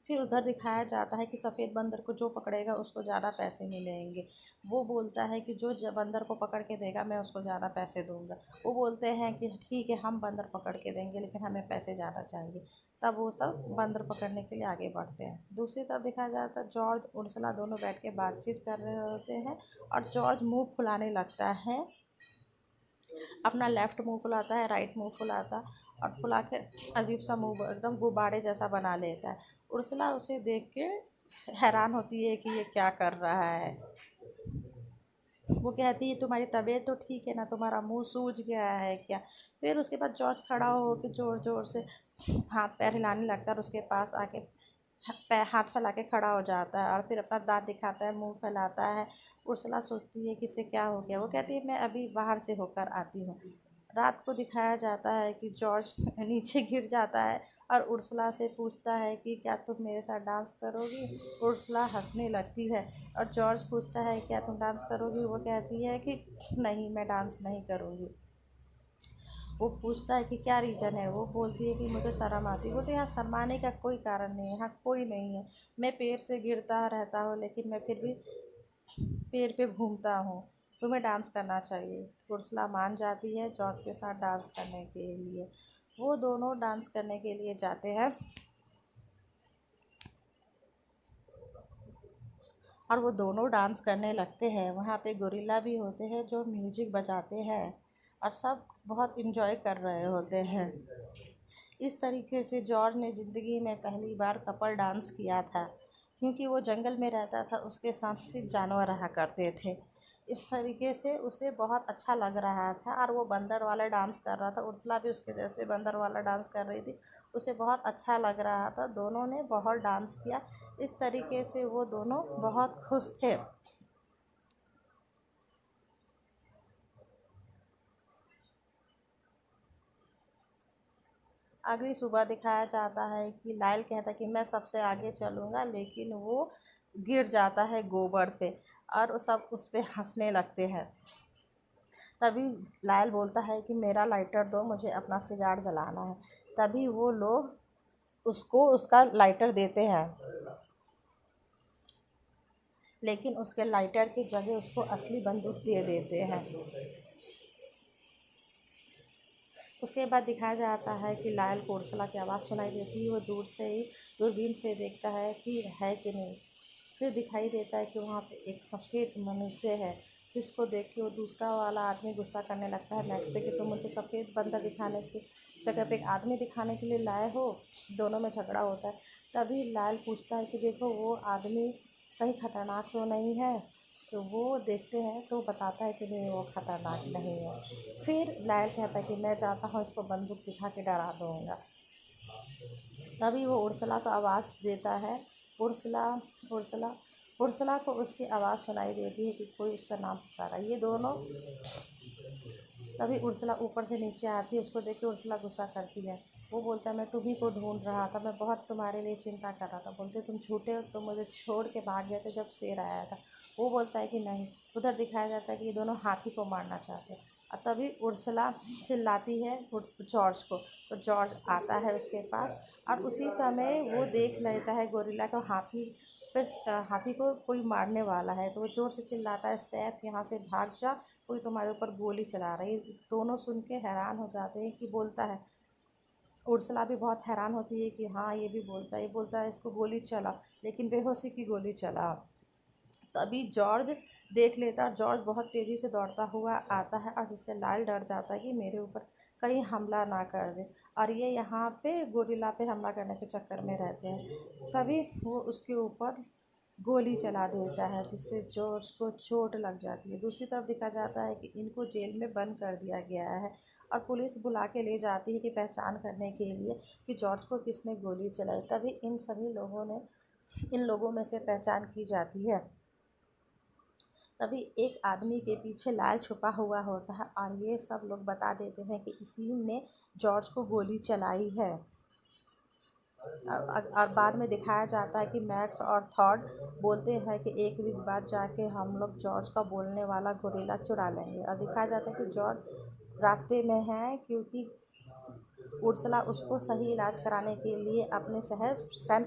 फिर उधर दिखाया जाता है कि सफ़ेद बंदर को जो पकड़ेगा उसको ज़्यादा पैसे मिलेंगे। वो बोलता है कि जो बंदर को पकड़ के देगा मैं उसको ज़्यादा पैसे दूंगा। वो बोलते हैं कि ठीक है हम बंदर पकड़ के देंगे लेकिन हमें पैसे ज़्यादा चाहिए। तब वो सब बंदर पकड़ने के लिए आगे बढ़ते हैं। दूसरी तरफ देखा जाता है जॉर्ज उर्सला दोनों बैठ के बातचीत कर रहे होते हैं और जॉर्ज मुंह फुलाने लगता है, अपना लेफ्ट मुंह फुलाता है, राइट मुंह फुलाता और फुला के अजीब सा मुंह एकदम गुब्बारे जैसा बना लेता है। उर्सला उसे देख के हैरान होती है कि ये क्या कर रहा है। वो कहती है तुम्हारी तबीयत तो ठीक है ना, तुम्हारा मुंह सूज गया है क्या। फिर उसके बाद जॉर्ज खड़ा हो के ज़ोर ज़ोर से हाथ पैर हिलाने लगता है और उसके पास आके हाथ फैला के खड़ा हो जाता है और फिर अपना दांत दिखाता है, मुंह फैलाता है। उर्सला सोचती है कि इससे क्या हो गया। वो कहती है मैं अभी बाहर से होकर आती हूँ। रात को दिखाया जाता है कि जॉर्ज नीचे गिर जाता है और उर्सला से पूछता है कि क्या तुम मेरे साथ डांस करोगी। उर्सला हंसने लगती है और जॉर्ज पूछता है क्या तुम डांस करोगी। वो कहती है कि नहीं मैं डांस नहीं करूँगी। वो पूछता है कि क्या रीज़न है। वो बोलती है कि मुझे शर्म आती है। बोलते यहाँ शर्माने का कोई कारण नहीं है, यहाँ कोई नहीं है। मैं पेड़ से गिरता रहता हूँ लेकिन मैं फिर भी पेड़ पे घूमता हूँ। तुम्हें डांस करना चाहिए। उर्सला मान जाती है जॉर्ज के साथ डांस करने के लिए। वो दोनों डांस करने के लिए जाते हैं और वो दोनों डांस करने लगते हैं। वहाँ पे गोरिल्ला भी होते हैं जो म्यूजिक बजाते हैं और सब बहुत इन्जॉय कर रहे होते हैं। इस तरीके से जॉर्ज ने ज़िंदगी में पहली बार कपल डांस किया था। क्योंकि वो जंगल में रहता था, उसके साथ सिर्फ जानवर रहा करते थे। इस तरीके से उसे बहुत अच्छा लग रहा था और वो बंदर वाला डांस कर रहा था। उर्सला भी उसके जैसे बंदर वाला डांस कर रही थी। उसे बहुत अच्छा लग रहा था। दोनों ने बहुत डांस किया। इस तरीके से वो दोनों बहुत खुश थे। अगली सुबह दिखाया जाता है कि लायल कहता है कि मैं सबसे आगे चलूँगा, लेकिन वो गिर जाता है गोबर पे और वो सब उस पे हंसने लगते हैं। तभी लायल बोलता है कि मेरा लाइटर दो, मुझे अपना सिगार जलाना है। तभी वो लोग उसको उसका लाइटर देते हैं, लेकिन उसके लाइटर की जगह उसको असली बंदूक दे देते हैं। उसके बाद दिखाया जाता है कि लायल को उर्सला की आवाज़ सुनाई देती है। वो दूर से ही दूरबीन से देखता है कि है कि नहीं। फिर दिखाई देता है कि वहाँ पे एक सफ़ेद मनुष्य है, जिसको देख के वो दूसरा वाला आदमी गुस्सा करने लगता है मैक्स पे कि तुम मुझे सफ़ेद बंदर दिखाने की जगह पे एक आदमी दिखाने के लिए लाए हो। दोनों में झगड़ा होता है। तभी लायल पूछता है कि देखो वो आदमी कहीं ख़तरनाक तो नहीं है। तो वो देखते हैं तो बताता है कि नहीं वो ख़तरनाक नहीं है। फिर लायल कहता है कि मैं जाता हूँ इसको बंदूक दिखा के डरा दूँगा। तभी वो उर्सला को आवाज़ देता है। उर्सला उर्सला उर्सला को उसकी आवाज़ सुनाई देती है कि कोई उसका नाम पुकारा। ये दोनों तभी उर्सला ऊपर से नीचे आती है। उसको देख के उर्सला गुस्सा करती है। वो बोलता है मैं तुम्ही को ढूंढ रहा था, मैं बहुत तुम्हारे लिए चिंता कर रहा था। बोलते तुम झूठे हो, तुम मुझे छोड़ के भाग गए थे जब शेर आया था। वो बोलता है कि नहीं। उधर दिखाया जाता है कि ये दोनों हाथी को मारना चाहते हैं और तभी उर्सला चिल्लाती है जॉर्ज को। तो जॉर्ज आता है उसके पास और उसी समय वो देख लेता है गोरिल्ला को हाथी फिर हाथी को कोई मारने वाला है। तो वो ज़ोर से चिल्लाता है सैफ यहाँ से भाग जा, कोई तुम्हारे ऊपर गोली चला रही है। दोनों सुन के हैरान हो जाते हैं कि बोलता है। उर्सला भी बहुत हैरान होती है कि हाँ ये भी बोलता है। ये बोलता है इसको गोली चला, लेकिन बेहोशी की गोली चला। तभी जॉर्ज देख लेता है। जॉर्ज बहुत तेज़ी से दौड़ता हुआ आता है और जिससे लाल डर जाता है कि मेरे ऊपर कहीं हमला ना कर दे और ये यहाँ पे गोरिल्ला पे हमला करने के चक्कर में रहते हैं। तभी वो उसके ऊपर गोली चला देता है, जिससे जॉर्ज को चोट लग जाती है। दूसरी तरफ देखा जाता है कि इनको जेल में बंद कर दिया गया है और पुलिस बुला के ले जाती है कि पहचान करने के लिए कि जॉर्ज को किसने गोली चलाई। तभी इन लोगों में से पहचान की जाती है। तभी एक आदमी के पीछे लाल छुपा हुआ होता है और ये सब लोग बता देते हैं कि इसी ने जॉर्ज को गोली चलाई है। और बाद में दिखाया जाता है कि मैक्स और थॉड बोलते हैं कि एक वीक बाद जाके हम लोग जॉर्ज का बोलने वाला गोरिल्ला चुरा लेंगे। और दिखाया जाता है कि जॉर्ज रास्ते में है, क्योंकि उर्सला उसको सही इलाज कराने के लिए अपने शहर सैन